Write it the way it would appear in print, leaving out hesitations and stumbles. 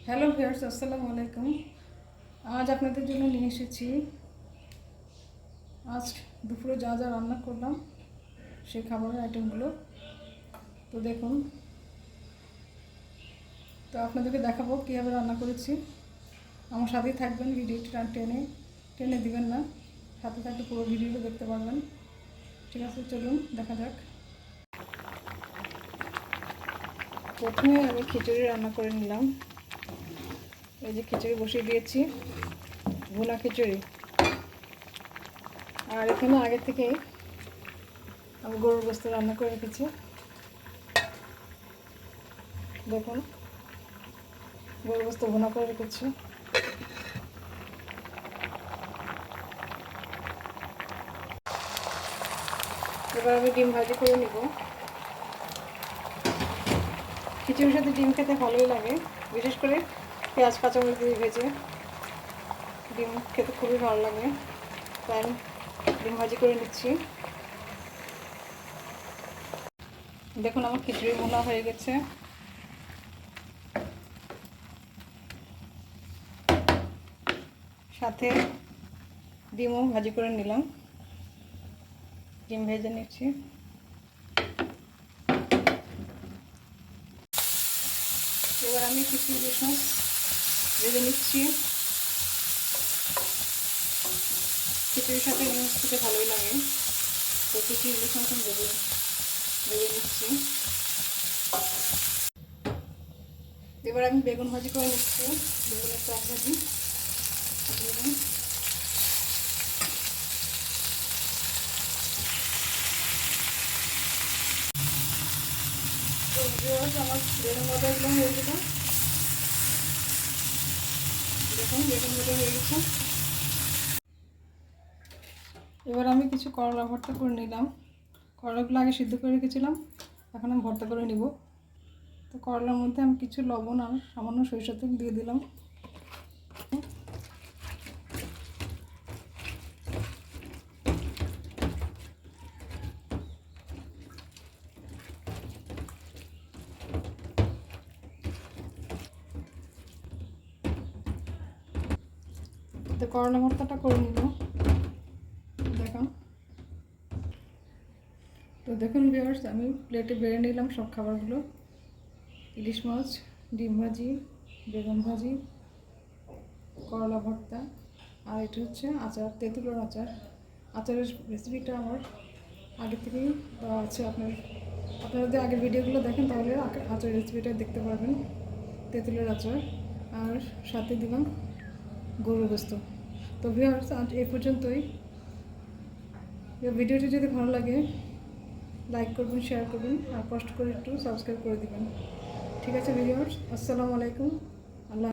Hello viewers, আসসালামু আলাইকুম। আজ আপনাদের জন্য নিয়ে এসেছি আজ দুপুরে যা যা রান্না করলাম সেই খাবারের আইটেমগুলো। তো দেখুন, তো আপনাদেরকে দেখাবো কীভাবে রান্না করেছি। আমার সাথেই থাকবেন, ভিডিওটি টেনে টেনে দিবেন না, সাথে থাকলে পুরো ভিডিওটা দেখতে পারবেন। ঠিক আছে, চলুন দেখা যাক। প্রথমে আমি খিচুড়ি রান্না করে নিলাম। এই যে খিচুড়ি বসিয়ে দিয়েছি, ভুনা খিচুড়ি। আর এখানে আগে থেকেই আমি গরুর গোস্ত রান্না করে রেখেছি। দেখুন, গরুর গোস্ত ভুনা করে রেখেছি। এবার আমি ডিম ভাজি করে নিব। খিচুড়ির সাথে ডিম খেতে ভালোই লাগে, বিশেষ করে পেঁয়াজ কাঁচামরিচ দিয়ে ভেজে ডিম খেতে খুবই ভালো লাগে। তাই আমি ডিম ভাজি করে নিচ্ছি। দেখুন, আমার খিচুড়ি ভুনা হয়ে গেছে। সাথে ডিমও ভাজি করে নিলাম, ডিম ভেজে নিচ্ছি। এবার আমি কিছু রসুন ভেজে নিচ্ছি। খিচুড়ির সাথে ডিম খেতে ভালোই লাগে, তো কিছু রসুন ভেজে নিচ্ছি। এবার আমি বেগুন ভাজি করে নিচ্ছি, বেগুনের টক ভাজি। আমার বেগুন ভাজাগুলো হয়ে গেল। দেখুন, বেগুন ভাজা হয়ে গেছে। এবার আমি কিছু করলা ভর্তা করে নিলাম। করলাগুলো আগে সিদ্ধ করে রেখেছিলাম, এখন আমি ভর্তা করে নিব। তো করলার মধ্যে আমি কিছু লবণ আর সামান্য সরিষার তেল দিয়ে দিলাম। তো করলা ভর্তাটা করে নিল। দেখুন, তো দেখুন ভিউয়ার্স, আমি প্লেটে বেড়ে নিলাম সব খাবারগুলো। ইলিশ মাছ, ডিম ভাজি, বেগুন ভাজি, করলা ভর্তা, আর এটা হচ্ছে আচার, তেঁতুলের আচার। আচারের রেসিপিটা আমার আগে থেকেই দেওয়া আছে। আপনারা যদি আগের ভিডিওগুলো দেখেন তাহলে আচার রেসিপিটা দেখতে পারবেন। তেঁতুলের আচার, আর সাথে দিলাম গরুর গোস্ত। তো ভিউয়ার্স, আজ এই পর্যন্তই। ভিডিওটি যদি ভালো লাগে লাইক করবেন, শেয়ার করবেন, আর কষ্ট করে একটু সাবস্ক্রাইব করে দিবেন। ঠিক আছে ভিউয়ার্স, আসসালামু আলাইকুম। আল্লাহ।